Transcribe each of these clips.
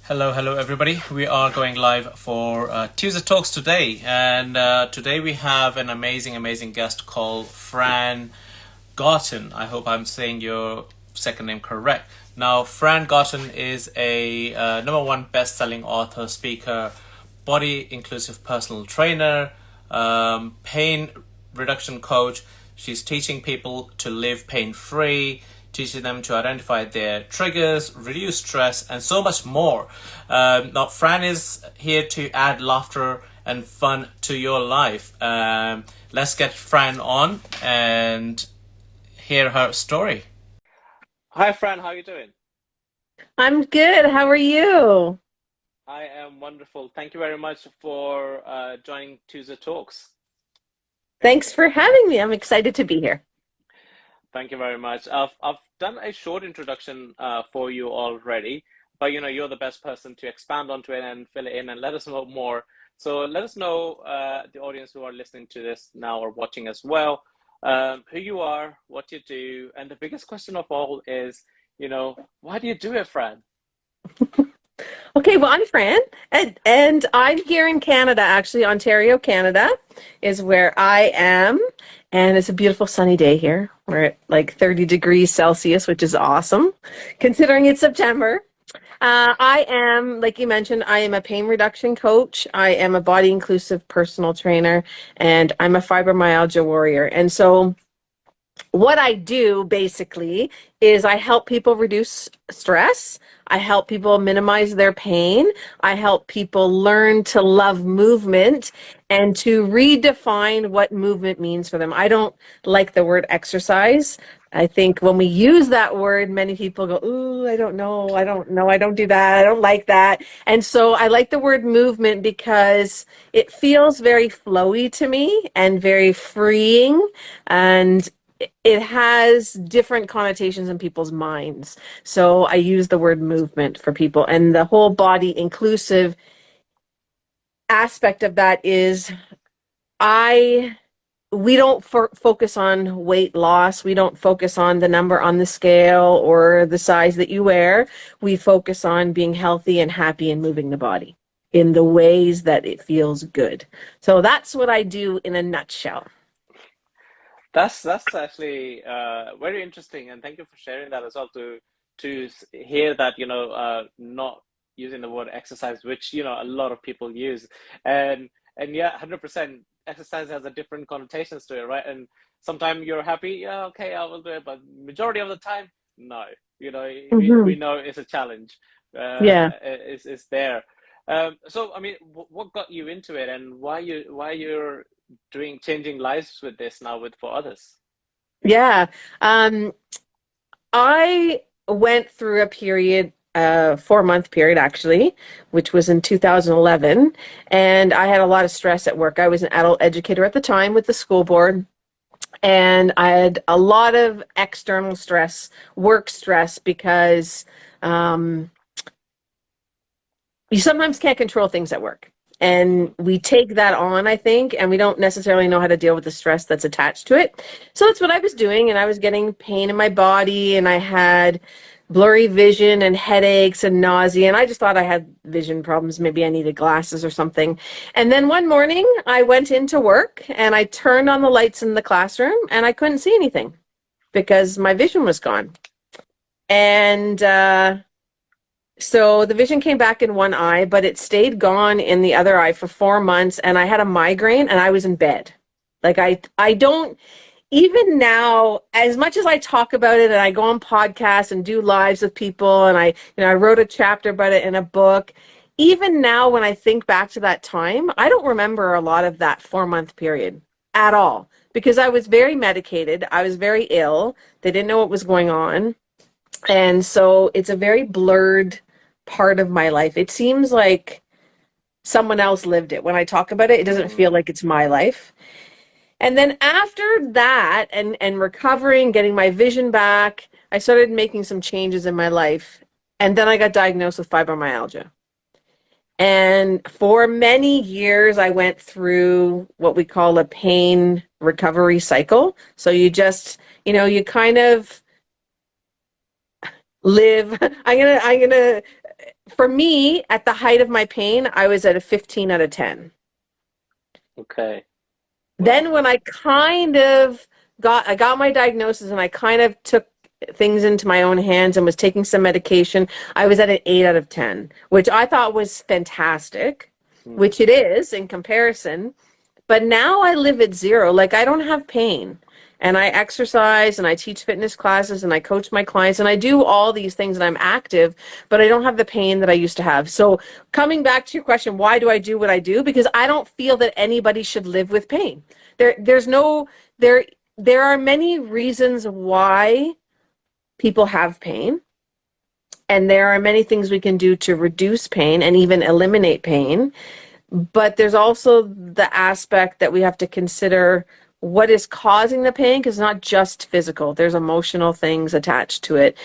Hello, everybody. We are going live for Tuesday Talks today, and today we have an amazing guest called Fran Garton. I hope I'm saying your second name correct. Now, Fran Garton is a number one best-selling author, speaker, body inclusive personal trainer, pain reduction coach. She's teaching people to live pain-free, teaching them to identify their triggers, reduce stress, and so much more. Now, Fran is here to add laughter and fun to your life. Let's get Fran on and hear her story. Hi, Fran. How are you doing? I'm good. How are you? I am wonderful. Thank you very much for joining Tuesday Talks. Thanks for having me. I'm excited to be here. Thank you very much. I've done a short introduction for you already, but you're the best person to expand onto it and fill it in and let us know more. So let us know, the audience who are listening to this now or watching as well, who you are, what you do, and the biggest question of all is, why do you do it, Fran? Okay, well, I'm Fran, and I'm here in Canada, actually. Ontario, Canada is where I am, and it's a beautiful sunny day here. We're at like 30 degrees Celsius, which is awesome, considering it's September. I am, like you mentioned, I am a pain reduction coach. I am a body inclusive personal trainer, and I'm a fibromyalgia warrior. And so what I do basically is I help people reduce stress. I help people minimize their pain. I help people learn to love movement and to redefine what movement means for them. I don't like the word exercise. I think when we use that word, many people go, "Ooh, I don't know. I don't know. I don't do that. I don't like that." And so I like the word movement because it feels very flowy to me and very freeing. And it has different connotations in people's minds. So I use the word movement for people, and the whole body inclusive aspect of that is I we don't focus on weight loss. We don't focus on the number on the scale or the size that you wear. We focus on being healthy and happy and moving the body in the ways that it feels good. So that's what I do in a nutshell. That's actually very interesting, and thank you for sharing that as well. To hear that, not using the word exercise, which a lot of people use, and yeah, 100%. Exercise has a different connotations to it, right? And sometimes you're happy, yeah, okay, I will do it, but majority of the time, no. We Hmm. know it's a challenge. Yeah. It's there. So, I mean, what got you into it, and why you're doing changing lives with this now with for others? Yeah. Um, I went through a period, 4-month period actually, which was in 2011, and I had a lot of stress at work. I was an adult educator at the time with the school board, and I had a lot of external stress, work stress, because um, you sometimes can't control things at work. And we take that on, I think, and we don't necessarily know how to deal with the stress that's attached to it. So that's what I was doing, and I was getting pain in my body, and I had blurry vision and headaches and nausea, and I just thought I had vision problems. Maybe I needed glasses or something. And then one morning, I went into work, and I turned on the lights in the classroom, and I couldn't see anything because my vision was gone. And so the vision came back in one eye, but it stayed gone in the other eye for 4 months, and I had a migraine, and I was in bed. Like I don't even now, as much as I talk about it and I go on podcasts and do lives with people, and I wrote a chapter about it in a book. Even now, when I think back to that time, I don't remember a lot of that 4-month period at all because I was very medicated. I was very ill. They didn't know what was going on. And so it's a very blurred part of my life. It seems like someone else lived it. When I talk about it, it doesn't feel Mm. like it's my life. And then after that and recovering, getting my vision back, I started making some changes in my life. And then I got diagnosed with fibromyalgia. And for many years, I went through what we call a pain recovery cycle. So you just, you kind of live. I'm gonna for me, at the height of my pain, I was at a 15 out of 10. Okay. Then Wow. when I got my diagnosis and I kind of took things into my own hands and was taking some medication, I was at an 8 out of 10, which I thought was fantastic, Hmm. which it is in comparison. But now I live at 0. Like, I don't have pain. And I exercise and I teach fitness classes and I coach my clients and I do all these things and I'm active, but I don't have the pain that I used to have. So, coming back to your question, why do I do what I do? Because I don't feel that anybody should live with pain. There's no there there are many reasons why people have pain, and there are many things we can do to reduce pain and even eliminate pain. But there's also the aspect that we have to consider what is causing the pain, because it's not just physical. There's emotional things attached to it.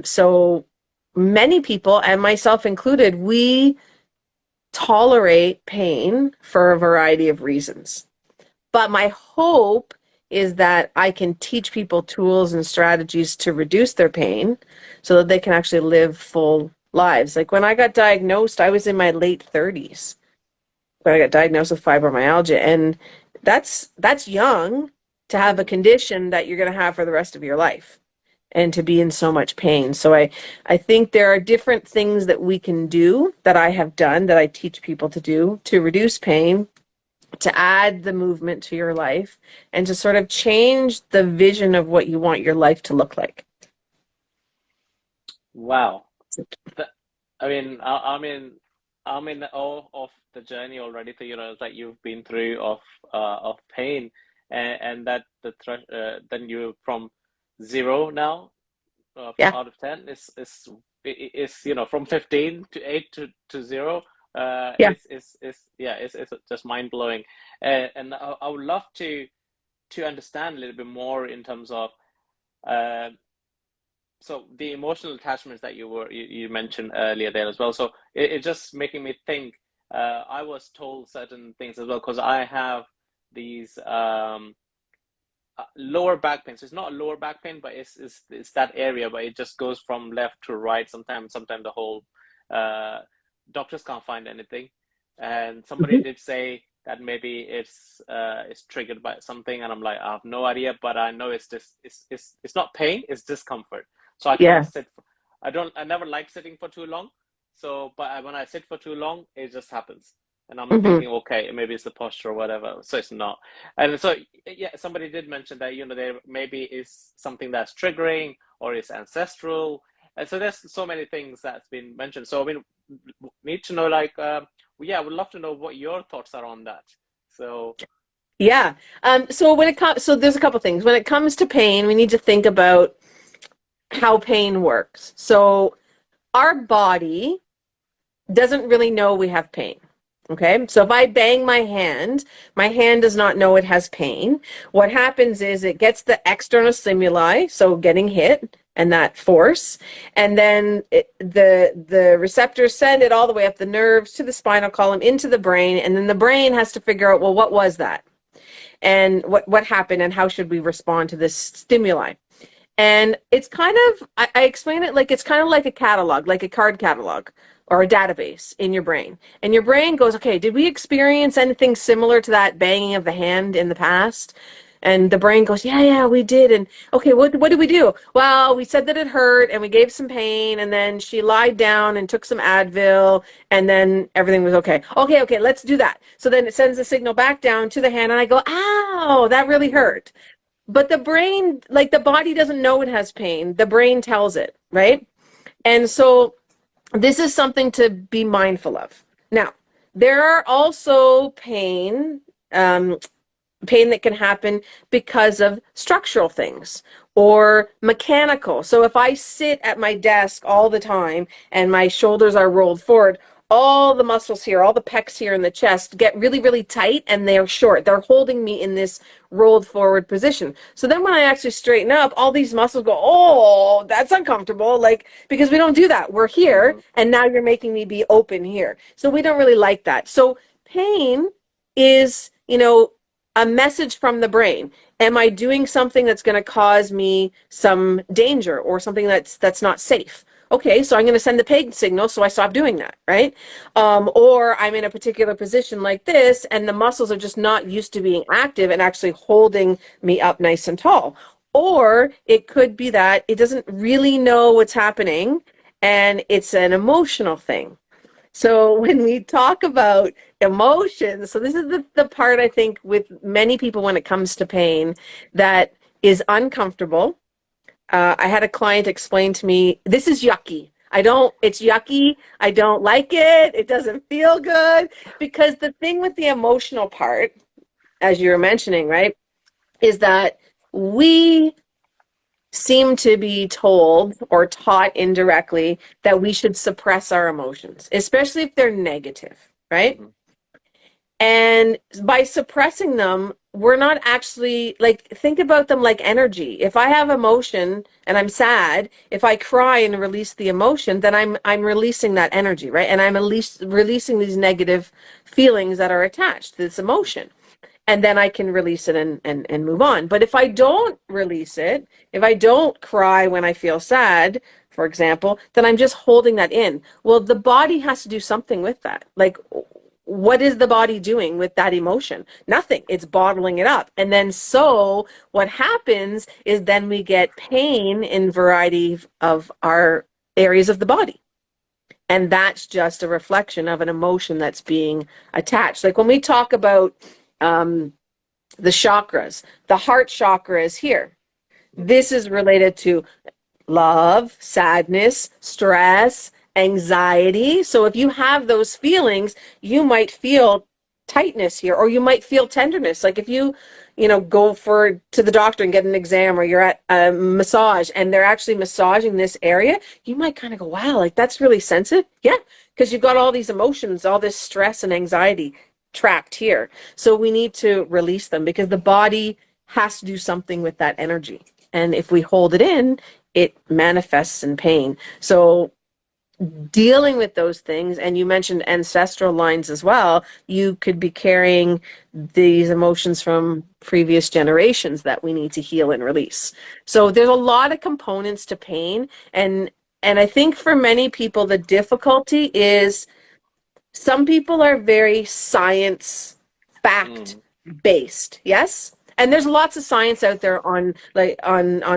So many people, and myself included, we tolerate pain for a variety of reasons. But my hope is that I can teach people tools and strategies to reduce their pain so that they can actually live full lives. Like when I got diagnosed, I was in my late 30s when I got diagnosed with fibromyalgia, and that's young to have a condition that you're going to have for the rest of your life and to be in so much pain. So I think there are different things that we can do, that I have done, that I teach people to do to reduce pain, to add the movement to your life, and to sort of change the vision of what you want your life to look like. Wow. That, I mean, I'm in awe of the journey already. So, that you've been through of pain, and that then you from 0 now, Yeah. out of 10 is from 15 to 8 to 0. Yeah. Is Yeah, it's just mind blowing, and I would love to understand a little bit more in terms of uh, so the emotional attachments that you mentioned earlier there as well. So it's just making me think. I was told certain things as well because I have these lower back pain. So it's not a lower back pain, but it's that area, but it just goes from left to right. Sometimes the whole uh, doctors can't find anything, and somebody Mhm. did say that maybe it's triggered by something, and I'm like, I have no idea, but I know it's just it's not pain, it's discomfort. So I can't Yeah. sit. I never like sitting for too long. So, but when I sit for too long, it just happens, and I'm Hmm. thinking, okay, maybe it's the posture or whatever. So it's not. And so, yeah, somebody did mention that, there maybe is something that's triggering or is ancestral. And so there's so many things that's been mentioned. So, I mean, need to know, like, yeah, I would love to know what your thoughts are on that. So, Yeah. So when it comes, so there's a couple things. When it comes to pain, we need to think about how pain works. So our body doesn't really know we have pain. Okay, so if I bang my hand does not know it has pain. What happens is it gets the external stimuli, so getting hit and that force, and then the receptors send it all the way up the nerves to the spinal column into the brain, and then the brain has to figure out, well, what was that, and what happened, and how should we respond to this stimuli. And it's kind of, I explain it like it's kind of like a catalog, like a card catalog or a database in your brain. And your brain goes, okay, did we experience anything similar to that banging of the hand in the past? And the brain goes, yeah, we did. And okay, what did we do? Well, we said that it hurt and we gave some pain. And then she lied down and took some Advil. And then everything was okay. Okay, let's do that. So then it sends the signal back down to the hand. And I go, ow, that really mm, hurt. But the brain, like the body doesn't know it has pain. The brain tells it, right? And so this is something to be mindful of. Now, there are also um, pain that can happen because of structural things or mechanical. So if I sit at my desk all the time and my shoulders are rolled forward, all the muscles here, all the pecs here in the chest get really, really tight and they're short. They're holding me in this rolled forward position. So then when I actually straighten up, all these muscles go, oh, that's uncomfortable. Like, because we don't do that. We're here mm, and now you're making me be open here. So we don't really like that. So pain is, a message from the brain. Am I doing something that's going to cause me some danger or something that's not safe? Okay, so I'm going to send the pain signal, so I stop doing that, right? Or I'm in a particular position like this, and the muscles are just not used to being active and actually holding me up nice and tall. Or it could be that it doesn't really know what's happening, and it's an emotional thing. So when we talk about emotions, so this is the part I think with many people when it comes to pain that is uncomfortable. I had a client explain to me, this is yucky. It's yucky. I don't like it. It doesn't feel good. Because the thing with the emotional part, as you were mentioning, right, is that we seem to be told or taught indirectly that we should suppress our emotions, especially if they're negative, right? Mm-hmm. And by suppressing them, we're not actually, like, think about them like energy. If I have emotion and I'm sad, if I cry and release the emotion, then I'm releasing that energy, right? And I'm releasing these negative feelings that are attached to this emotion. And then I can release it and move on. But if I don't release it, if I don't cry when I feel sad, for example, then I'm just holding that in. Well, the body has to do something with that. Like, what is the body doing with that emotion? Nothing. It's bottling it up. And then so what happens is then we get pain in variety of our areas of the body. And that's just a reflection of an emotion that's being attached. Like when we talk about the chakras, the heart chakra is here. This is related to love, sadness, stress, anxiety. So if you have those feelings, you might feel tightness here, or you might feel tenderness. Like if you go to the doctor and get an exam, or you're at a massage and they're actually massaging this area, you might kind of go, wow, like that's really sensitive. Yeah, because you've got all these emotions, all this stress and anxiety trapped here. So we need to release them because the body has to do something with that energy. And if we hold it in, it manifests in pain. So dealing with those things, and you mentioned ancestral lines as well, you could be carrying these emotions from previous generations that we need to heal and release. So there's a lot of components to pain. And I think for many people, the difficulty is some people are very science fact based. Yes. And there's lots of science out there on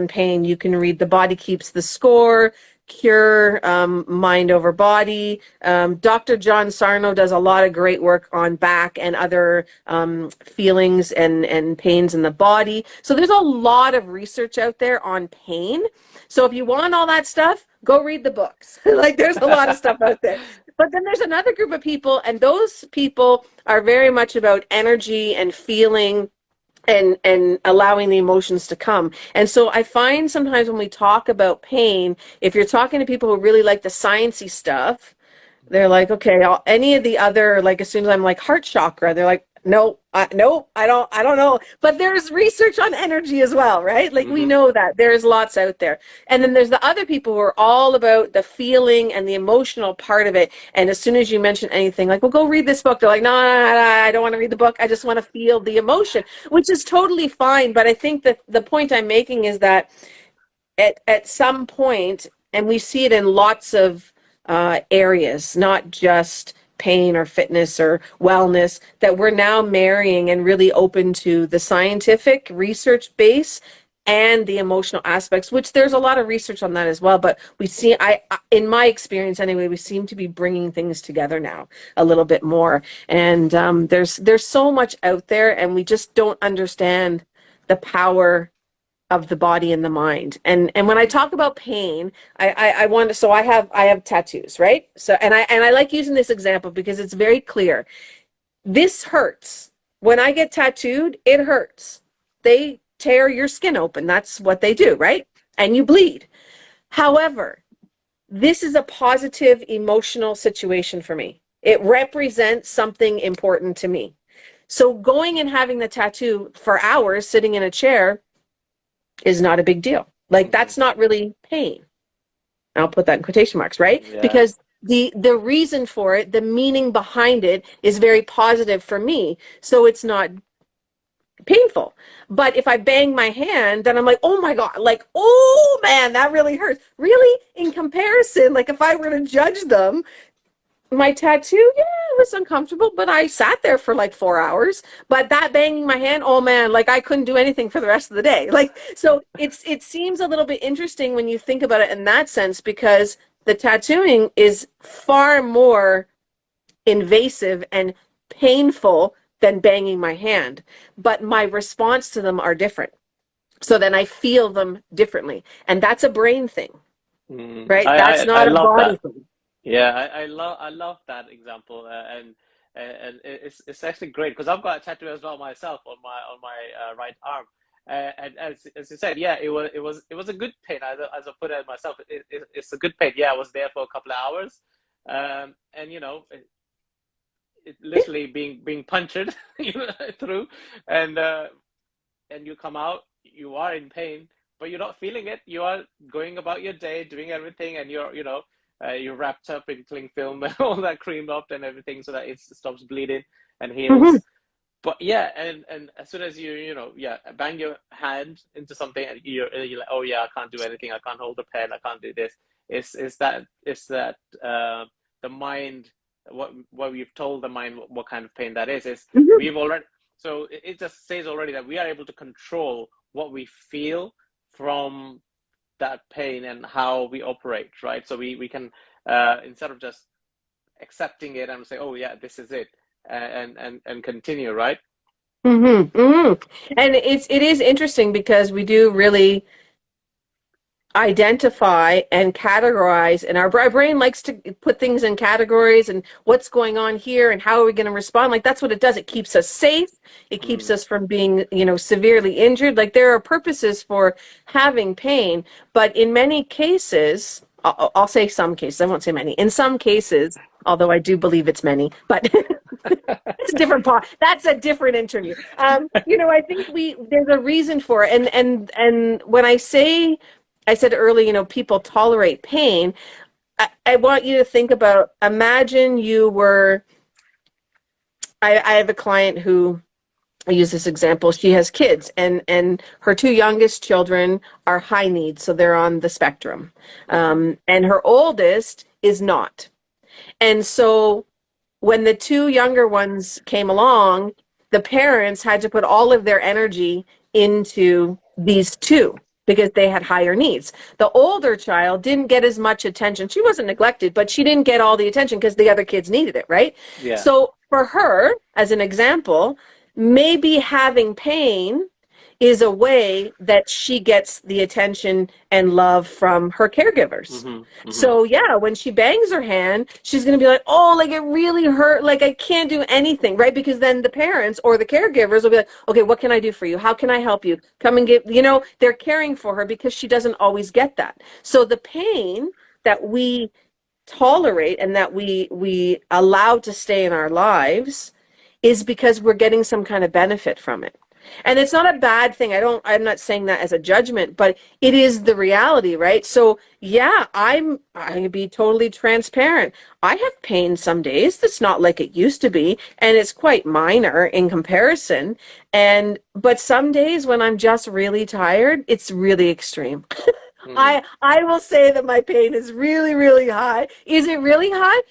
pain. You can read The Body Keeps the Score, Cure, Mind Over Body. Dr. John Sarno does a lot of great work on back and other feelings and pains in the body. So there's a lot of research out there on pain. So if you want all that stuff, go read the books. Like there's a lot of stuff out there. But then there's another group of people, and those people are very much about energy and feeling and allowing the emotions to come. And so I find sometimes when we talk about pain, if you're talking to people who really like the sciencey stuff, they're like, okay, any of the other, like as soon as I'm like heart chakra, they're like, no, I don't know. But there's research on energy as well, right? Like we know that there's lots out there. And then there's the other people who are all about the feeling and the emotional part of it. And as soon as you mention anything like, well, go read this book, they're like, no, I don't want to read the book. I just want to feel the emotion, which is totally fine. But I think that the point I'm making is that at some point, and we see it in lots of areas, not just pain or fitness or wellness, that we're now marrying and really open to the scientific research base and the emotional aspects, which there's a lot of research on that as well. But we see, in my experience anyway, we seem to be bringing things together now a little bit more. And there's so much out there, and we just don't understand the power of the body and the mind. And when I talk about pain, I want to, so I have tattoos, right? So and I like using this example because it's very clear. This hurts. When I get tattooed, it hurts. They tear your skin open. That's what they do, right? And you bleed. However, this is a positive emotional situation for me. It represents something important to me. So going and having the tattoo for hours sitting in a chair is not a big deal. Like that's not really pain. I'll put that in quotation marks, right? Yeah. Because the reason for it, the meaning behind it is very positive for me. So it's not painful. But if I bang my hand, then I'm like, oh my God, like, oh man, that really hurts. Really, in comparison, like if I were to judge them, my tattoo, yeah, it was uncomfortable, but I sat there for like 4 hours. But that banging my hand, oh man, like I couldn't do anything for the rest of the day. Like, so it seems a little bit interesting when you think about it in that sense, because the tattooing is far more invasive and painful than banging my hand. But my response to them are different. So then I feel them differently. And that's a brain thing, right? That's I not a love body that. thing. Yeah, I love that example, and it's actually great because I've got a tattoo as well myself on my right arm, and as you said, yeah, it was a good pain. As I put it myself, it's a good pain. Yeah, I was there for a couple of hours, and it literally being punctured through, and and you come out, you are in pain, but you're not feeling it. You are going about your day, doing everything, and you're wrapped up in cling film and all that cream up and everything so that it stops bleeding and Mhm. heals. But yeah, and as soon as yeah, bang your hand into something and you're like, oh yeah, I can't do anything. I can't hold the pen. I can't do this. It's that the mind, what we've told the mind what kind of pain that is Mhm. we've already, so it just says already that we are able to control what we feel from that pain and how we operate, right? So we can, instead of just accepting it and say, oh yeah, this is it, and continue, right? Mhm. Mhm. And it is interesting because we do really identify and categorize, and our brain likes to put things in categories and what's going on here and how are we going to respond. Like that's what it does. It keeps us safe. It keeps Mm. us from being, severely injured. Like there are purposes for having pain, but in many cases, I'll say some cases, I won't say many. In some cases, although I do believe it's many, but it's a different part. That's a different interview. I think there's a reason for it. And when I said earlier, people tolerate pain. I want you to think about, imagine you were, I have a client who, I use this example. She has kids, and her two youngest children are high needs, so they're on the spectrum. Mm-hmm. And her oldest is not. And so when the two younger ones came along, the parents had to put all of their energy into these two because they had higher needs. The older child didn't get as much attention. She wasn't neglected, but she didn't get all the attention because the other kids needed it, right? Yeah. So for her, as an example, maybe having pain is a way that she gets the attention and love from her caregivers. Mm-hmm. Mm-hmm. So yeah, when she bangs her hand, she's going to be like, "Oh, like it really hurt. Like I can't do anything." Right? Because then the parents or the caregivers will be like, "Okay, what can I do for you? How can I help you? Come and they're caring for her because she doesn't always get that. So the pain that we tolerate and that we allow to stay in our lives is because we're getting some kind of benefit from it. And it's not a bad thing. I'm not saying that as a judgment, but it is the reality, right? So yeah, I'm gonna be totally transparent. I have pain some days that's not like it used to be, and it's quite minor in comparison. But some days when I'm just really tired, it's really extreme. Mm. I will say that my pain is really, really high. Is it really high?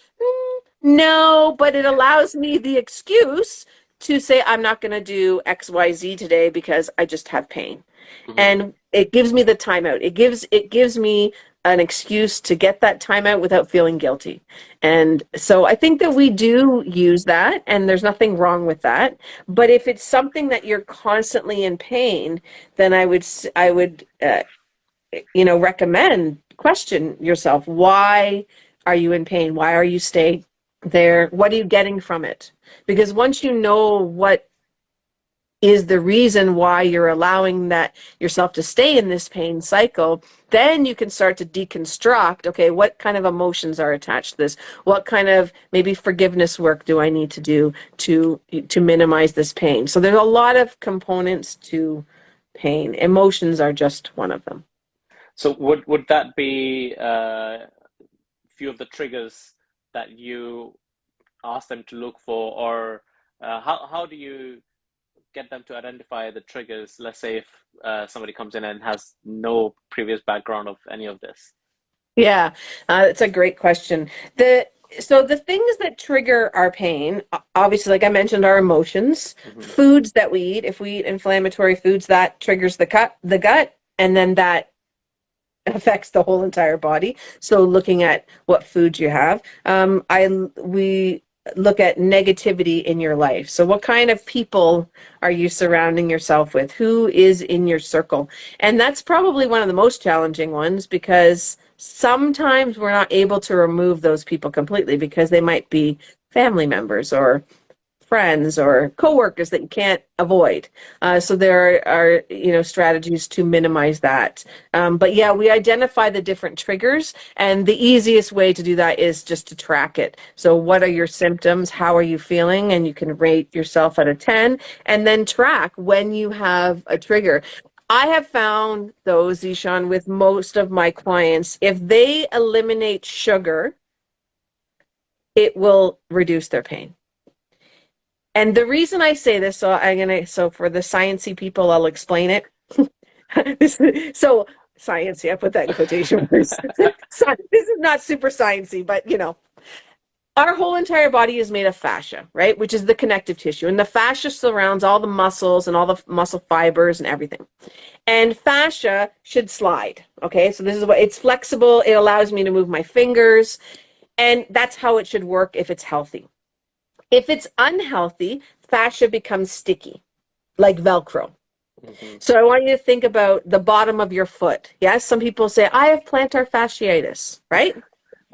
No, but it allows me the excuse to say I'm not going to do XYZ today because I just have pain. Mm-hmm. And it gives me the timeout. It gives me an excuse to get that timeout without feeling guilty. And so I think that we do use that, and there's nothing wrong with that. But if it's something that you're constantly in pain, then I would recommend, question yourself. Why are you in pain? Why are you staying there? What are you getting from it? Because once you know what is the reason why you're allowing that yourself to stay in this pain cycle, then you can start to deconstruct, okay, what kind of emotions are attached to this? What kind of maybe forgiveness work do I need to do to minimize this pain? So there's a lot of components to pain. Emotions are just one of them. So would that be few of the triggers that you ask them to look for, or how do you get them to identify the triggers? Let's say if somebody comes in and has no previous background of any of this. Yeah, it's a great question. So the things that trigger our pain, obviously, like I mentioned, our emotions, foods that we eat. If we eat inflammatory foods, that triggers the gut, and then that affects the whole entire body. So looking at what foods you have, we look at negativity in your life. So what kind of people are you surrounding yourself with? Who is in your circle? And that's probably one of the most challenging ones, because sometimes we're not able to remove those people completely because they might be family members or friends or coworkers that you can't avoid. So there are, strategies to minimize that. But yeah, we identify the different triggers, and the easiest way to do that is just to track it. So what are your symptoms? How are you feeling? And you can rate yourself out of 10, and then track when you have a trigger. I have found, though, Zishan, with most of my clients, if they eliminate sugar, it will reduce their pain. And the reason I say this, so for the sciencey people, I'll explain it. So sciencey, I put that in quotation marks. So, this is not super sciencey, but our whole entire body is made of fascia, right? Which is the connective tissue. And the fascia surrounds all the muscles and all the muscle fibers and everything. And fascia should slide, okay? So this is it's flexible. It allows me to move my fingers. And that's how it should work if it's healthy. If it's unhealthy, fascia becomes sticky, like Velcro. So I want you to think about the bottom of your foot. Yes, some people say, I have plantar fasciitis, right?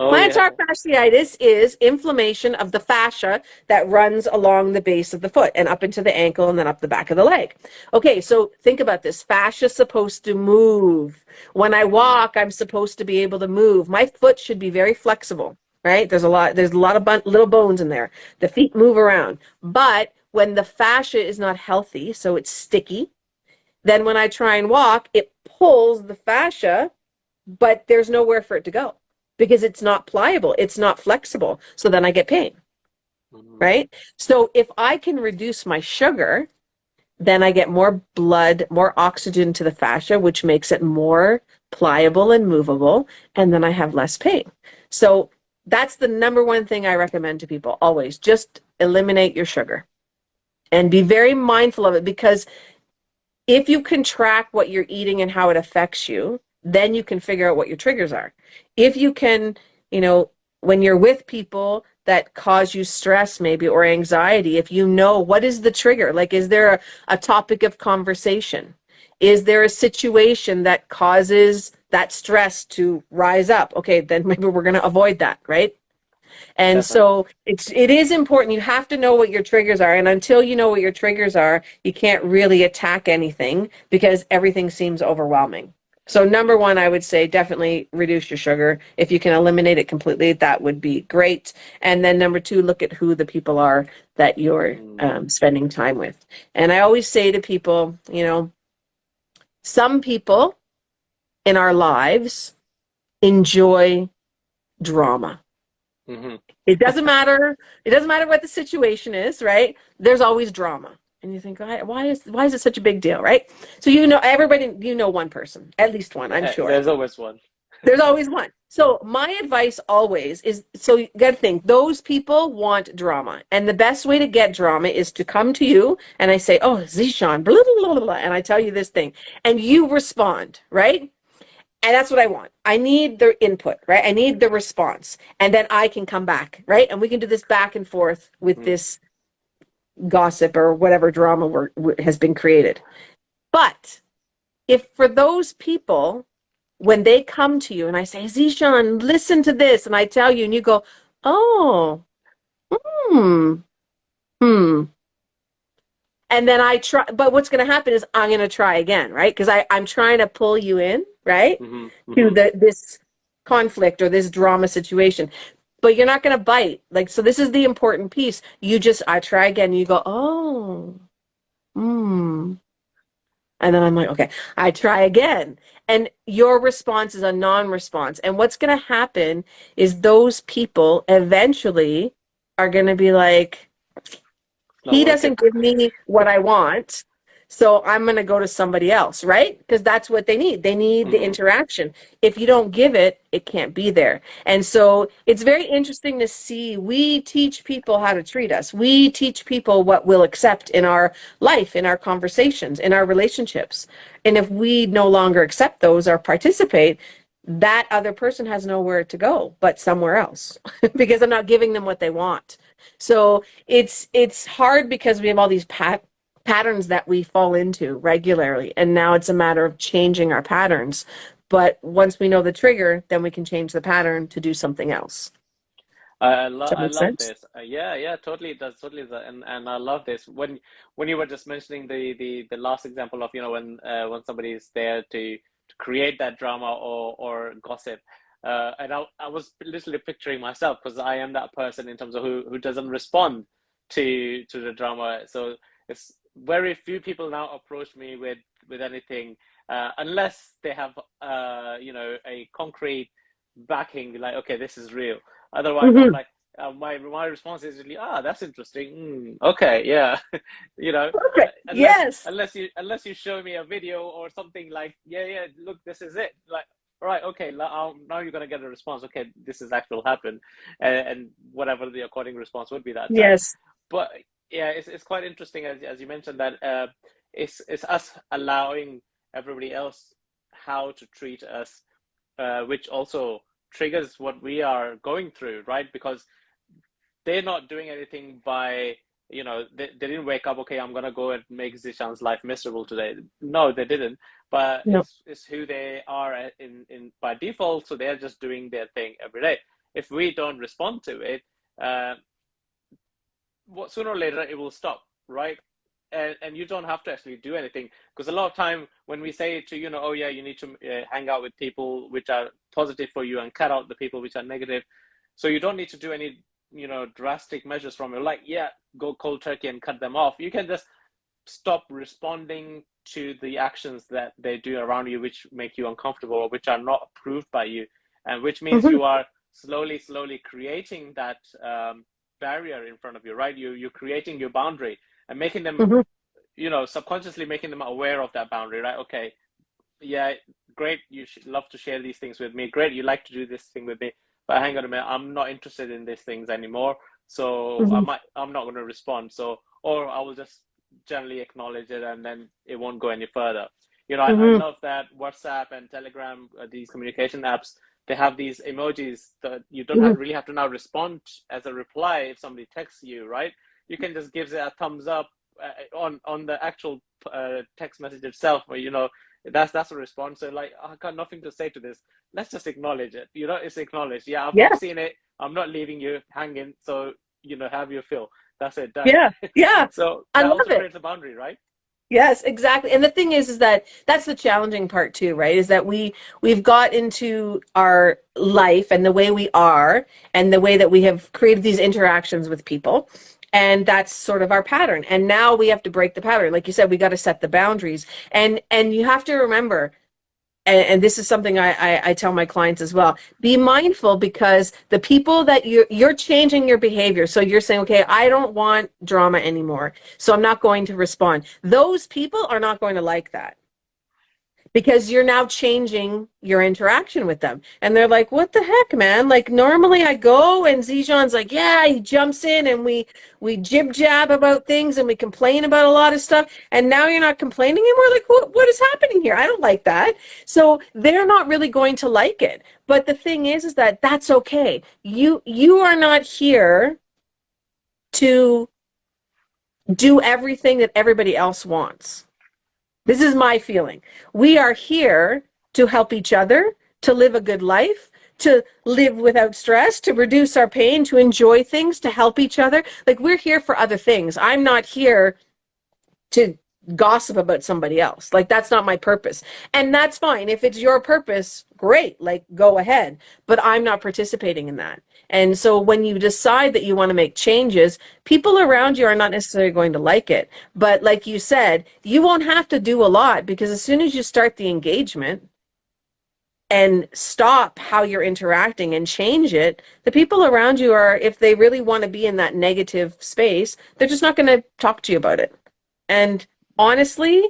Plantar fasciitis is inflammation of the fascia that runs along the base of the foot and up into the ankle and then up the back of the leg. Okay, so think about this. Fascia is supposed to move. When I walk, I'm supposed to be able to move. My foot should be very flexible. Right? There's a lot of little bones in there. The feet move around. But when the fascia is not healthy, so it's sticky, then when I try and walk, it pulls the fascia, but there's nowhere for it to go because it's not pliable. It's not flexible. So then I get pain. Right? So if I can reduce my sugar, then I get more blood, more oxygen to the fascia, which makes it more pliable and movable, and then I have less pain. So that's the number one thing I recommend to people always. Just eliminate your sugar and be very mindful of it, because if you can track what you're eating and how it affects you, then you can figure out what your triggers are. If you can, when you're with people that cause you stress maybe or anxiety, if you know what is the trigger, like is there a topic of conversation? Is there a situation that causes that stress to rise up? Okay, then maybe we're going to avoid that, right? And Definitely. So it is important. You have to know what your triggers are. And until you know what your triggers are, you can't really attack anything because everything seems overwhelming. So number one, I would say definitely reduce your sugar. If you can eliminate it completely, that would be great. And then number two, look at who the people are that you're spending time with. And I always say to people, some people in our lives enjoy drama. It doesn't matter. It doesn't matter what the situation is, right? There's always drama. And you think, why is it such a big deal, right? So everybody, one person, at least one, I'm sure. There's always one. There's always one. So my advice always is, so you got to think, those people want drama. And the best way to get drama is to come to you and I say, oh, Zishan, blah, blah, blah, blah, and I tell you this thing. And you respond, right? And that's what I want. I need their input, right? I need the response. And then I can come back, right? And we can do this back and forth with this gossip or whatever drama has been created. But if for those people, when they come to you and I say, Zishan, listen to this, and I tell you and you go, oh, and then I try, but what's going to happen is I'm going to try again, right? Because I'm trying to pull you in, right? To this conflict or this drama situation. But you're not going to bite. So this is the important piece. I try again, and you go, oh, and then I'm like, okay, I try again. And your response is a non-response. And what's going to happen is those people eventually are going to be like, not He working. doesn't give me what I want, so I'm going to go to somebody else, right? Because that's what they need. They need the Mm-hmm. interaction. If you don't give it, it can't be there. And so it's very interesting to see. We teach people how to treat us. We teach people what we'll accept in our life, in our conversations, in our relationships. And if we no longer accept those or participate, that other person has nowhere to go but somewhere else because I'm not giving them what they want. So it's hard because we have all these patterns that we fall into regularly, and now it's a matter of changing our patterns. But once we know the trigger, then we can change the pattern to do something else. Does that I make love sense? this. Yeah, yeah, totally it does, totally does. And I love this. When you were just mentioning the last example of, when somebody is there to create that drama or gossip, and I was literally picturing myself because I am that person in terms of who doesn't respond to the drama. So it's very few people now approach me with anything unless they have a concrete backing, like, okay, this is real. Otherwise, I'm Mm-hmm. like, my response is really, that's interesting. Okay, yeah, you know, Perfect. unless Yes. unless you show me a video or something like, yeah, yeah, look, this is it. Like, all right, okay, now you're gonna get a response. Okay, this is actual happen, and whatever the according response would be that time. Yes. But yeah, it's quite interesting as you mentioned that it's us allowing everybody else how to treat us, which also triggers what we are going through, right? Because they're not doing anything by, they didn't wake up, okay, I'm gonna go and make Zishan's life miserable today. No, they didn't. But No. it's who they are in by default. So they're just doing their thing every day. If we don't respond to it, uh, what sooner or later it will stop, right? And you don't have to actually do anything, because a lot of time when we say to, oh yeah, you need to hang out with people which are positive for you and cut out the people which are negative, so you don't need to do any drastic measures from it, like, yeah, go cold turkey and cut them off. You can just stop responding to the actions that they do around you which make you uncomfortable or which are not approved by you, and which means Mm-hmm. you are slowly creating that barrier in front of you, right? You're creating your boundary and making them, Mm-hmm. subconsciously making them aware of that boundary, right? Okay, yeah, great, you should love to share these things with me. Great, you like to do this thing with me, but hang on a minute, I'm not interested in these things anymore. So Mm-hmm. I'm not going to respond. So, or I will just generally acknowledge it, and then it won't go any further. I Mm-hmm. love that WhatsApp and Telegram, these communication apps, they have these emojis that you don't Mm-hmm. really have to now respond as a reply if somebody texts you, right? You can just give it a thumbs up on the actual text message itself, where that's a response. So, like, I got nothing to say to this. Let's just acknowledge it. It's acknowledged. Yeah, I've Yeah. seen it. I'm not leaving you hanging. So, have your fill. That's it. Done. Yeah. Yeah. So I that love also it. creates a boundary, right? Yes, exactly. And the thing is that that's the challenging part too, right? Is that we've got into our life and the way we are and the way that we have created these interactions with people. And that's sort of our pattern. And now we have to break the pattern. Like you said, we got to set the boundaries. And you have to remember, and this is something I tell my clients as well, be mindful, because the people that you're changing your behavior. So you're saying, okay, I don't want drama anymore, so I'm not going to respond. Those people are not going to like that, because you're now changing your interaction with them. And they're like, what the heck, man? Like, normally I go and Zijan's like, yeah, he jumps in and we jib jab about things and we complain about a lot of stuff. And now you're not complaining anymore. Like, what is happening here? I don't like that. So they're not really going to like it. But the thing is that that's okay. You are not here to do everything that everybody else wants. This is my feeling. We are here to help each other, to live a good life, to live without stress, to reduce our pain, to enjoy things, to help each other. Like, we're here for other things. I'm not here to gossip about somebody else. Like, that's not my purpose. And that's fine. If it's your purpose, great, like, go ahead. But I'm not participating in that. And so when you decide that you want to make changes, people around you are not necessarily going to like it. But like you said, you won't have to do a lot, because as soon as you start the engagement, and stop how you're interacting and change it, the people around you are, if they really want to be in that negative space, they're just not going to talk to you about it. And honestly,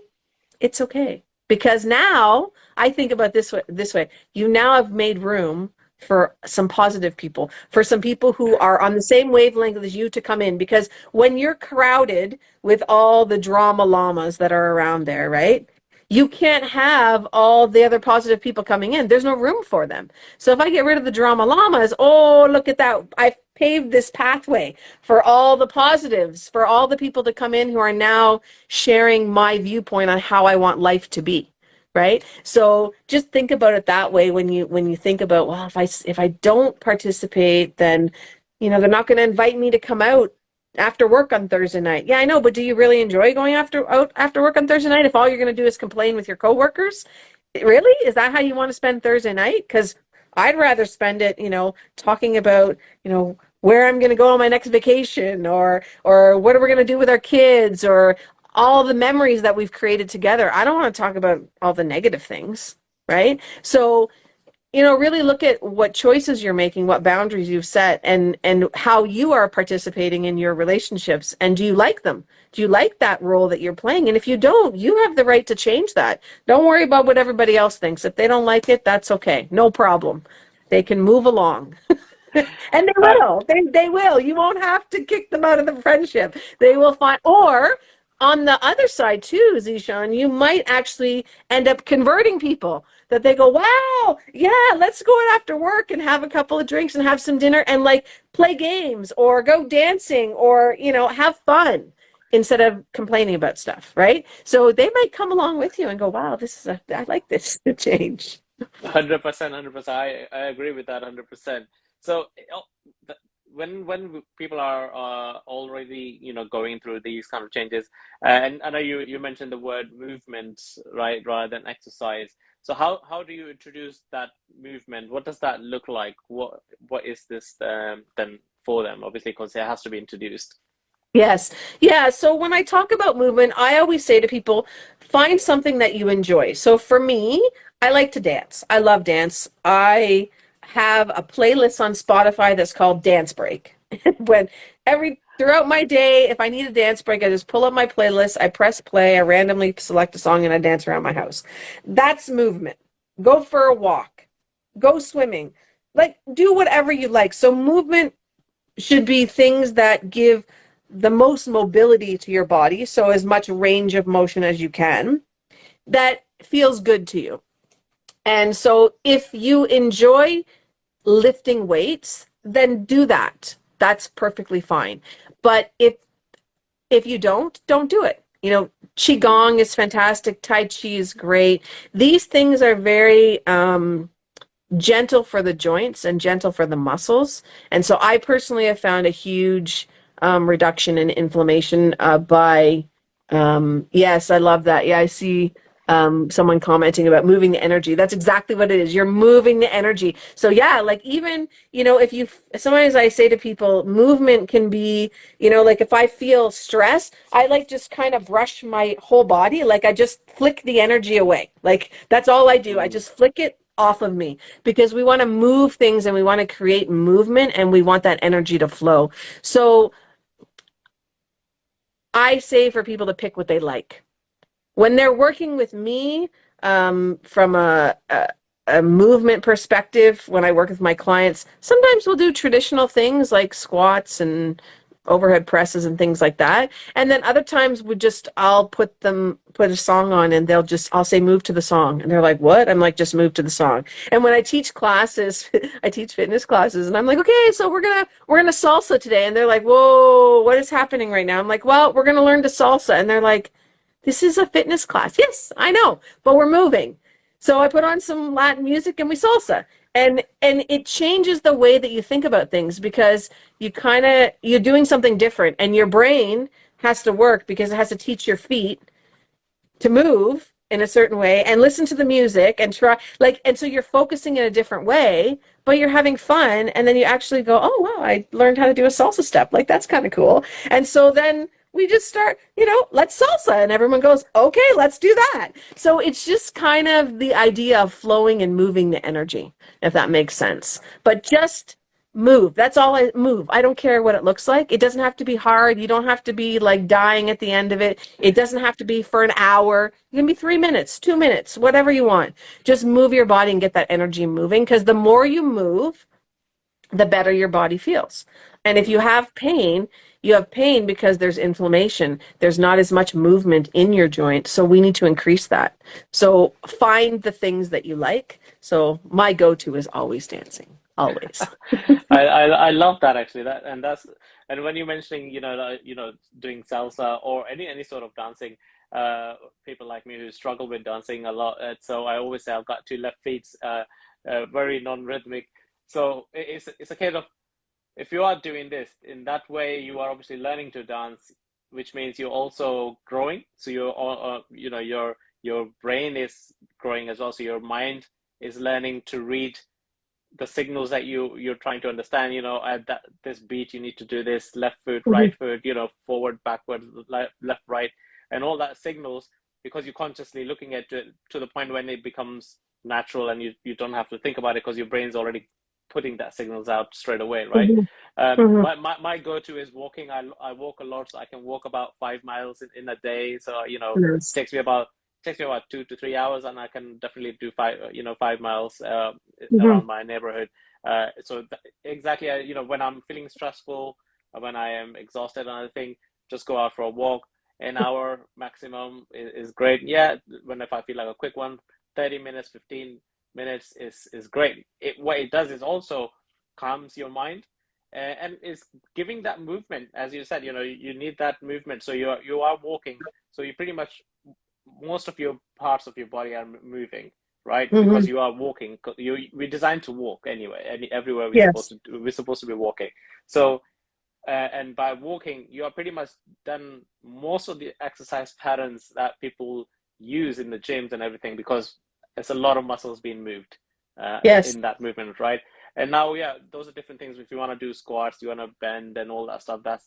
it's okay. Because now I think about this way. You now have made room for some positive people, for some people who are on the same wavelength as you to come in. Because when you're crowded with all the drama llamas that are around there, right? You can't have all the other positive people coming in. There's no room for them. So if I get rid of the drama llamas, oh, look at that. I've paved this pathway for all the positives, for all the people to come in who are now sharing my viewpoint on how I want life to be. Right? So just think about it that way when you think about, well, if I don't participate, then, they're not going to invite me to come out after work on Thursday night. Yeah, I know, but do you really enjoy going out after work on Thursday night if all you're going to do is complain with your coworkers? Really? Is that how you want to spend Thursday night? Because I'd rather spend it, talking about, where I'm going to go on my next vacation, or what are we going to do with our kids, or all the memories that we've created together. I don't want to talk about all the negative things, right? So, really look at what choices you're making, what boundaries you've set, and how you are participating in your relationships. And do you like them? Do you like that role that you're playing? And if you don't, you have the right to change that. Don't worry about what everybody else thinks. If they don't like it, that's okay. No problem. They can move along. And they will. They will. You won't have to kick them out of the friendship. They will find, or on the other side too, Zishan, you might actually end up converting people that they go, wow, yeah, let's go out after work and have a couple of drinks and have some dinner and like play games or go dancing or, have fun instead of complaining about stuff, right? So they might come along with you and go, wow, I like this change. 100%, 100%. I agree with that 100%. So when people are already going through these kind of changes, and I know you mentioned the word movement, right, rather than exercise. So how do you introduce that movement? What does that look like? What is this then for them? Obviously, because it has to be introduced. Yes. Yeah. So when I talk about movement, I always say to people, find something that you enjoy. So for me, I like to dance. I love dance. I have a playlist on Spotify that's called Dance Break. Throughout my day, if I need a dance break, I just pull up my playlist, I press play, I randomly select a song, and I dance around my house. That's movement. Go for a walk. Go swimming. Like, do whatever you like. So movement should be things that give the most mobility to your body, so as much range of motion as you can, that feels good to you. And so if you enjoy lifting weights, then do that. That's perfectly fine. But if you don't do it. Qigong is fantastic. Tai Chi is great. These things are very gentle for the joints and gentle for the muscles. And so I personally have found a huge reduction in inflammation by, yes, I love that. Yeah, I see someone commenting about moving the energy. That's exactly what it is. You're moving the energy. So yeah, like even, sometimes I say to people, movement can be, like if I feel stress, I like just kind of brush my whole body. Like I just flick the energy away. Like that's all I do. I just flick it off of me because we want to move things and we want to create movement and we want that energy to flow. So I say for people to pick what they like. When they're working with me from a movement perspective, when I work with my clients, sometimes we'll do traditional things like squats and overhead presses and things like that. And then other times I'll put a song on and I'll say, move to the song. And they're like, what? I'm like, just move to the song. And when I teach classes, I teach fitness classes and I'm like, okay, so we're going to salsa today. And they're like, whoa, what is happening right now? I'm like, well, we're going to learn to salsa. And they're like, this is a fitness class. Yes, I know, but we're moving. So I put on some Latin music and we salsa. And it changes the way that you think about things because you're doing something different and your brain has to work because it has to teach your feet to move in a certain way and listen to the music and and so you're focusing in a different way, but you're having fun. And then you actually go, oh, wow, I learned how to do a salsa step. Like, that's kind of cool. And so then we just start, let's salsa. And everyone goes, okay, let's do that. So it's just kind of the idea of flowing and moving the energy, if that makes sense. But just move. That's all. I move. I don't care what it looks like. It doesn't have to be hard. You don't have to be like dying at the end of it. It doesn't have to be for an hour. It can be 3 minutes, 2 minutes, whatever you want. Just move your body and get that energy moving, because the more you move, the better your body feels. And if you have pain, you have pain because there's inflammation. There's not as much movement in your joint. So we need to increase that. So find the things that you like. So my go-to is always dancing. Always. I love that actually. And when you're mentioning, doing salsa or any sort of dancing, people like me who struggle with dancing a lot. So I always say I've got two left feet, very non-rhythmic. So it's a case of, if you are doing this in that way, you are obviously learning to dance, which means you're also growing. So your brain is growing as well. So your mind is learning to read the signals that you're trying to understand. At this beat, you need to do this left foot, right foot, forward, backward, left, right, and all that signals, because you're consciously looking at it to the point when it becomes natural and you don't have to think about it because your brain's already putting that signals out straight away, right? Mm-hmm. Mm-hmm. My go-to is walking. I walk a lot, so I can walk about 5 miles in a day. So Yes. takes me about 2 to 3 hours, and I can definitely do 5 miles Mm-hmm. around my neighborhood. Exactly, when I'm feeling stressful, when I am exhausted, and I think just go out for a walk. An hour maximum is great. Yeah, if I feel like a quick one, 30 minutes, 15 minutes is great. What it does is also calms your mind, and is giving that movement. As you said, you need that movement. So you are walking. So you pretty much, most of your parts of your body are moving, right? Because Mm-hmm. you are walking. We're designed to walk anyway. Everywhere Yes. we're supposed to be walking. So and by walking, you are pretty much done most of the exercise patterns that people use in the gyms and everything, because it's a lot of muscles being moved Yes. in that movement, right? And now, yeah, those are different things. If you want to do squats, you want to bend and all that stuff, that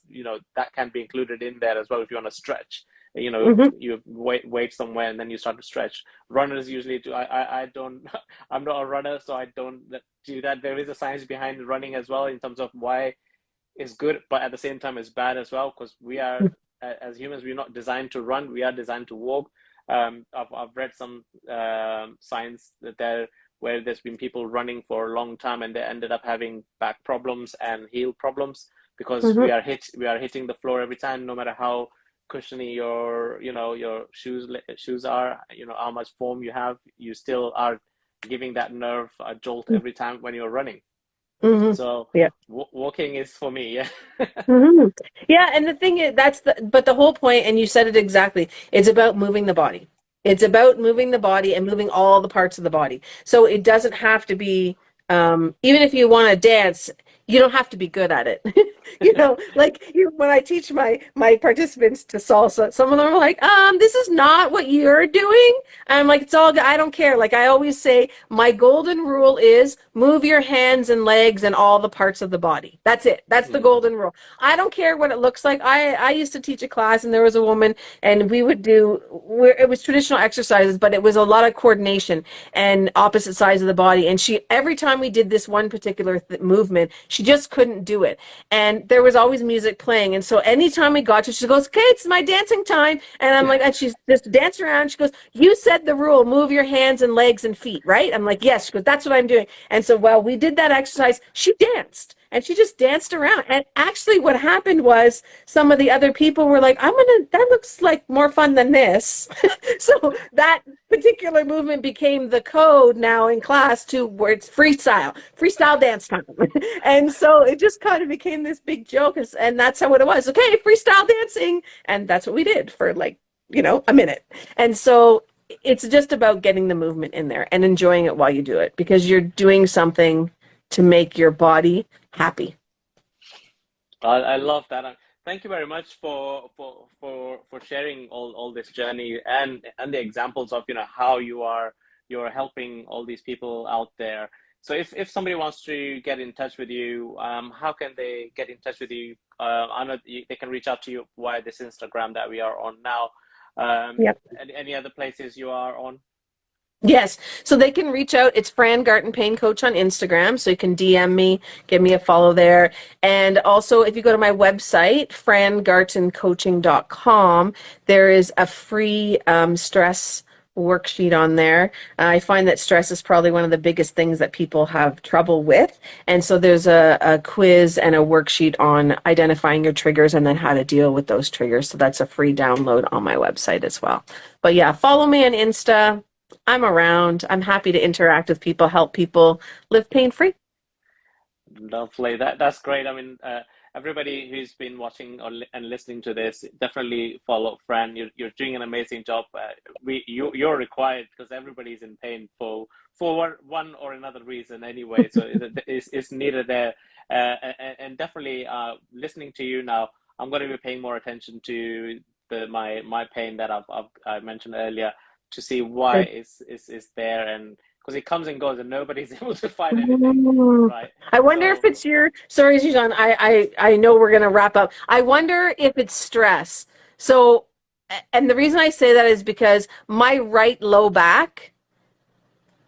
can be included in there as well. If you want to stretch, Mm-hmm. you wait somewhere and then you start to stretch. Runners usually do. I don't. I'm not a runner, so I don't do that. There is a science behind running as well, in terms of why is good, but at the same time it's bad as well, because we are, as humans, we're not designed to run. We are designed to walk. I've read some science where there's been people running for a long time and they ended up having back problems and heel problems, because Mm-hmm. we are hitting the floor every time, no matter how cushiony your shoes are, how much foam you have, you still are giving that nerve a jolt every time when you're running. Mm-hmm. So Yeah. walking is for me, yeah. Hmm. Yeah, and the thing is, but the whole point, and you said it exactly, it's about moving the body. It's about moving the body and moving all the parts of the body. So it doesn't have to be, even if you want to dance, you don't have to be good at it. When I teach my participants to salsa, some of them are like, this is not what you're doing. And I'm like, it's all good. I don't care. Like I always say, my golden rule is move your hands and legs and all the parts of the body. That's it. That's the Mm, golden rule. I don't care what it looks like. I used to teach a class and there was a woman and we would do where it was traditional exercises, but it was a lot of coordination and opposite sides of the body. And she, every time we did this one particular movement, she just couldn't do it. And there was always music playing. And so anytime we got to, she goes, okay, it's my dancing time. And I'm like, and she's just dancing around. She goes, you said the rule, move your hands and legs and feet, right? I'm like, yes. She goes, that's what I'm doing. And so while we did that exercise, she danced and she just danced around. And actually what happened was some of the other people were like, that looks like more fun than this. So that particular movement became the code now in class to where it's freestyle dance time. And so it just kind of became this big joke. And that's how it was. Okay, freestyle dancing. And that's what we did for like, a minute. And so it's just about getting the movement in there and enjoying it while you do it, because you're doing something to make your body happy. I love that. Thank you very much for sharing all this journey and the examples of how you're helping all these people out there. So if somebody wants to get in touch with you, how can they get in touch with you? I know they can reach out to you via this Instagram that we are on now. Yep. Any other places you are on? Yes. So they can reach out. It's Fran Garton Pain Coach on Instagram. So you can DM me, give me a follow there. And also, if you go to my website, frangartoncoaching.com, there is a free stress worksheet on there. I find that stress is probably one of the biggest things that people have trouble with. And so there's a quiz and a worksheet on identifying your triggers and then how to deal with those triggers. So that's a free download on my website as well. But yeah, follow me on Insta. I'm around. I'm happy to interact with people, help people live pain-free. Lovely. That's great. I mean, everybody who's been watching and listening to this, definitely follow Fran. You're doing an amazing job. You're required because everybody's in pain for one or another reason anyway. So it's needed there. And definitely listening to you now, I'm going to be paying more attention to my pain that I mentioned earlier, to see why it's there, and because it comes and goes and nobody's able to find anything, right? I wonder So if it's your, sorry, Zijan, I know we're going to wrap up. I wonder if it's stress. So, and the reason I say that is because my right low back,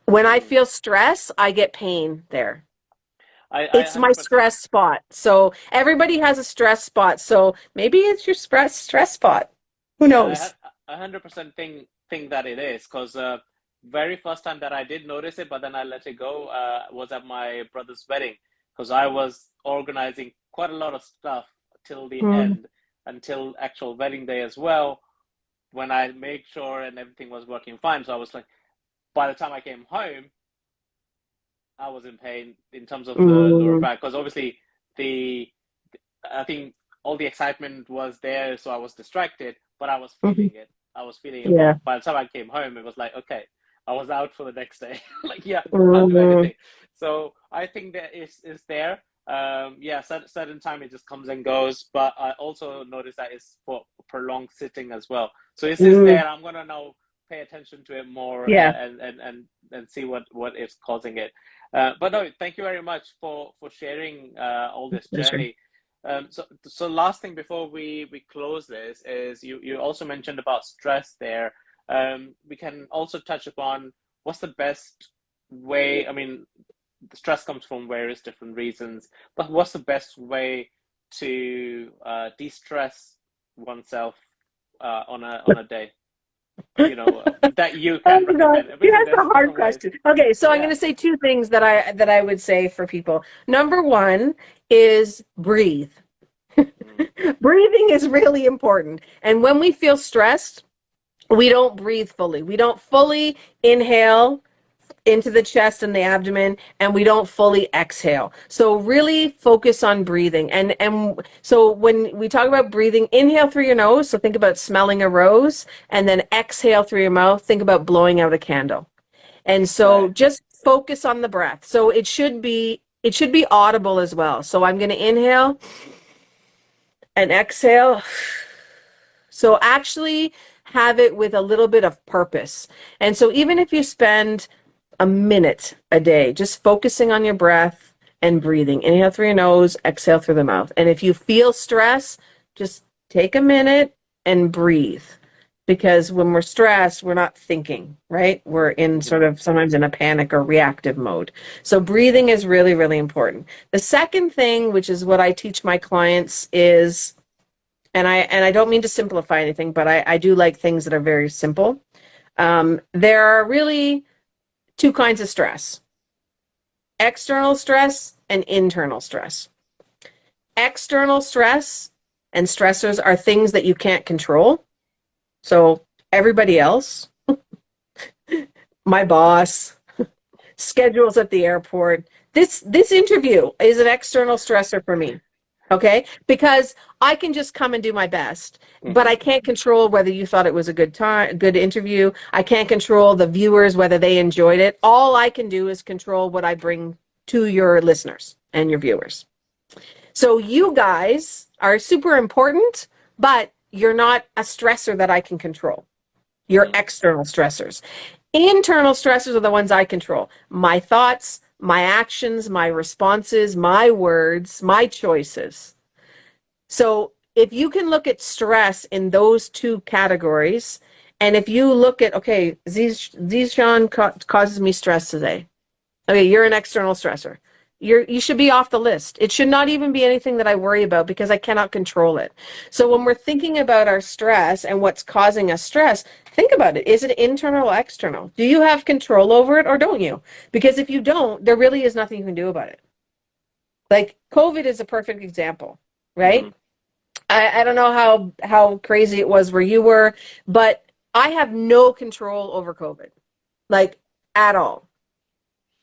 when I feel stress, I get pain there. It's my 100%. stress spot. So everybody has a stress spot. So maybe it's your stress spot. Who knows? I 100% think that it is, because very first time that I did notice it, but then I let it go, was at my brother's wedding, because I was organizing quite a lot of stuff till the end, until actual wedding day as well, when I made sure and everything was working fine. So I was like, by the time I came home, I was in pain in terms of the lower back, because obviously I think all the excitement was there, so I was distracted, but I was feeling it. Yeah. But by the time I came home, it was like, okay, I was out for the next day. Like, yeah, can't do anything. So I think that is there. Yeah, certain time it just comes and goes, but I also noticed that it's for prolonged sitting as well. So it's there. I'm gonna now pay attention to it more, and see what is causing it. But no, thank you very much for sharing all this journey. So last thing before we close this is you also mentioned about stress there. We can also touch upon what's the best way. I mean, the stress comes from various different reasons, but what's the best way to de-stress oneself on a day? You know, that you can recommend. That's a hard question. Okay, so I'm going to say two things that I would say for people. Number one is breathe. Breathing is really important. And when we feel stressed, we don't breathe fully. We don't fully inhale into the chest and the abdomen, and we don't fully exhale. So really focus on breathing. And so when we talk about breathing, inhale through your nose, so think about smelling a rose, and then exhale through your mouth, think about blowing out a candle. And so just focus on the breath. So it should be audible as well. So I'm going to inhale and exhale. So actually have it with a little bit of purpose. And so even if you spend a minute a day just focusing on your breath and breathing, inhale through your nose, exhale through the mouth. And if you feel stress, just take a minute and breathe. Because when we're stressed, we're not thinking, right? We're in sort of sometimes in a panic or reactive mode. So breathing is really, really important. The second thing, which is what I teach my clients, is, and I don't mean to simplify anything, but I do like things that are very simple. There are really two kinds of stress: external stress and internal stress. External stress and stressors are things that you can't control. So everybody else, my boss, schedules at the airport, this interview is an external stressor for me. Okay, because I can just come and do my best, but I can't control whether you thought it was a good interview. I can't control the viewers, whether they enjoyed it. All I can do is control what I bring to your listeners and your viewers. So you guys are super important, but you're not a stressor that I can control. You're external stressors. Internal stressors are the ones I control. My thoughts, my actions, my responses, my words, my choices. So if you can look at stress in those two categories, and if you look at, okay, Zishan causes me stress today. Okay, you're an external stressor. You should be off the list. It should not even be anything that I worry about because I cannot control it. So when we're thinking about our stress and what's causing us stress, think about it. Is it internal or external? Do you have control over it or don't you? Because if you don't, there really is nothing you can do about it. Like COVID is a perfect example, right? Mm-hmm. I don't know how crazy it was where you were, but I have no control over COVID, like at all.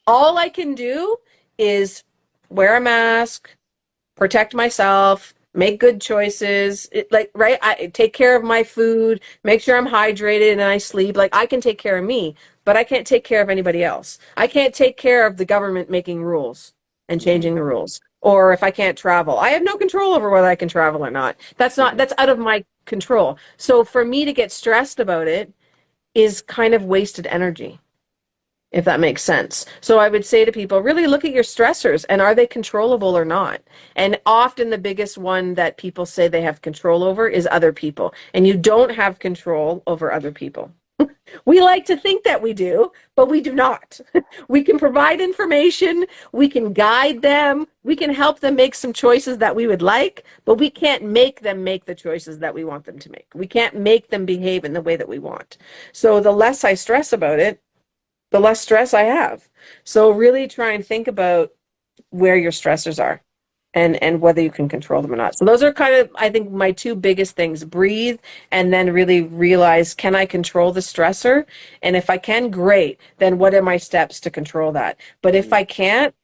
All I can do is wear a mask, protect myself, make good choices. Right? I take care of my food, make sure I'm hydrated and I sleep. Like I can take care of me, but I can't take care of anybody else. I can't take care of the government making rules and Mm-hmm. changing the rules. Or if I can't travel, I have no control over whether I can travel or not. That's out of my control. So for me to get stressed about it is kind of wasted energy, if that makes sense. So I would say to people, really look at your stressors and are they controllable or not? And often the biggest one that people say they have control over is other people. And you don't have control over other people. We like to think that we do, but we do not. We can provide information, we can guide them, we can help them make some choices that we would like, but we can't make them make the choices that we want them to make. We can't make them behave in the way that we want. So the less I stress about it, the less stress I have. So really try and think about where your stressors are and whether you can control them or not. So those are kind of, I think, my two biggest things. Breathe and then really realize, can I control the stressor? And if I can, great. Then what are my steps to control that? But if I can't,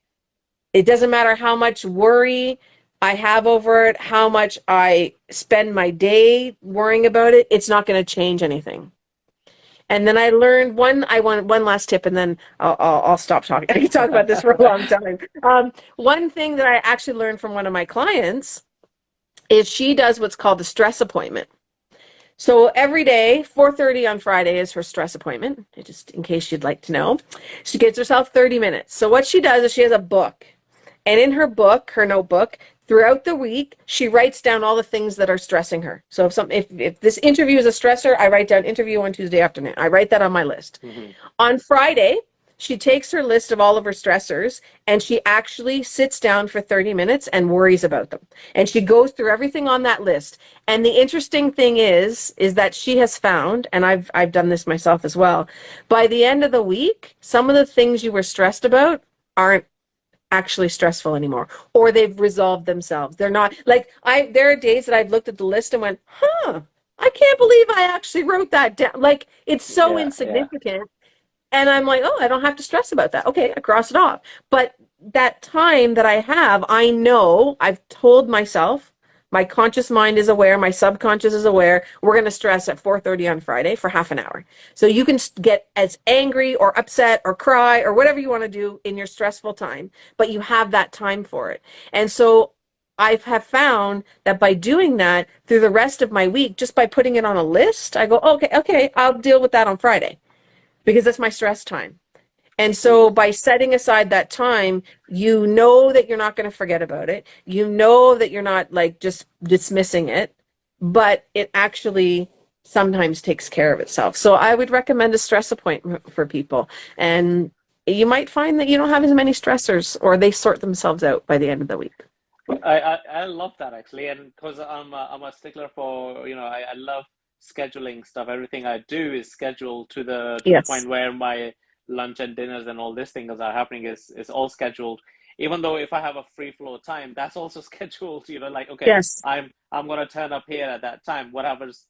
it doesn't matter how much worry I have over it, how much I spend my day worrying about it, it's not going to change anything. And then I learned I want one last tip, and then I'll stop talking. I can talk about this for a long time. One thing that I actually learned from one of my clients is she does what's called a stress appointment. So every day, 4:30 on Friday is her stress appointment, just in case you'd like to know. She gives herself 30 minutes. So what she does is she has a book. And in her book, her notebook, throughout the week, she writes down all the things that are stressing her. So if this interview is a stressor, I write down interview on Tuesday afternoon. I write that on my list. Mm-hmm. On Friday, she takes her list of all of her stressors and she actually sits down for 30 minutes and worries about them. And she goes through everything on that list. And the interesting thing is that she has found, and I've done this myself as well, by the end of the week, some of the things you were stressed about aren't actually stressful anymore, or they've resolved themselves. They're not like there are days that I've looked at the list and went, I can't believe I actually wrote that down. Like it's so insignificant. And I'm like, oh, I don't have to stress about that. Okay, I cross it off. But that time that I have, I know I've told myself, my conscious mind is aware, my subconscious is aware, we're going to stress at 4:30 on Friday for half an hour. So you can get as angry or upset or cry or whatever you want to do in your stressful time, but you have that time for it. And so I have found that by doing that through the rest of my week, just by putting it on a list, I go, okay, I'll deal with that on Friday because that's my stress time. And so by setting aside that time, you know that you're not going to forget about it. You know that you're not like just dismissing it, but it actually sometimes takes care of itself. So I would recommend a stress appointment for people. And you might find that you don't have as many stressors or they sort themselves out by the end of the week. I love that actually, and because I'm a stickler for, I love scheduling stuff. Everything I do is scheduled to the point where my lunch and dinners and all these things are happening is all scheduled. Even though if I have a free flow time, that's also scheduled. Like okay, I'm gonna turn up here at that time. Whatever's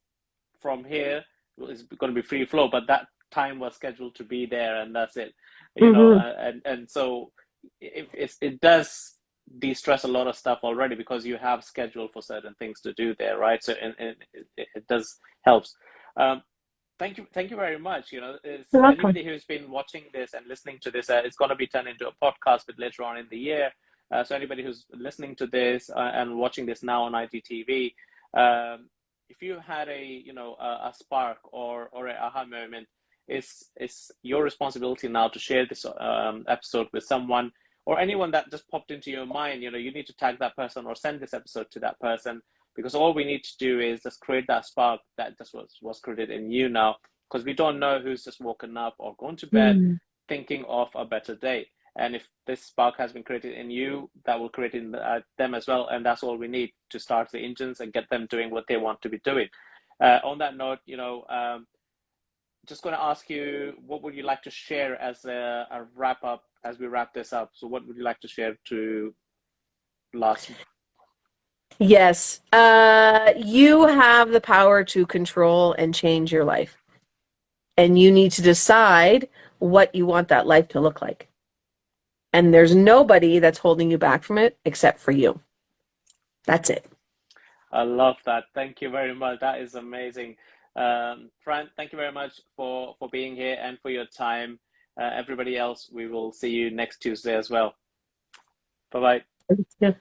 from here is going to be free flow, but that time was scheduled to be there, and that's it. And so it does de-stress a lot of stuff already because you have scheduled for certain things to do there, right? So and it does helps. Thank you very much. Anybody who's been watching this and listening to this, it's going to be turned into a podcast but later on in the year. So anybody who's listening to this and watching this now on IGTV, if you had a spark or an aha moment, it's your responsibility now to share this episode with someone or anyone that just popped into your mind. You know, you need to tag that person or send this episode to that person, because all we need to do is just create that spark that just was created in you now, because we don't know who's just woken up or gone to bed Mm. thinking of a better day. And if this spark has been created in you, that will create in them as well. And that's all we need to start the engines and get them doing what they want to be doing. On that note, you know, just going to ask you, what would you like to share as a wrap up as we wrap this up? So what would you like to share to last? Yes, you have the power to control and change your life. And you need to decide what you want that life to look like. And there's nobody that's holding you back from it except for you. That's it. I love that. Thank you very much. That is amazing. Fran, thank you very much for being here and for your time. Everybody else, we will see you next Tuesday as well. Bye bye. Yeah.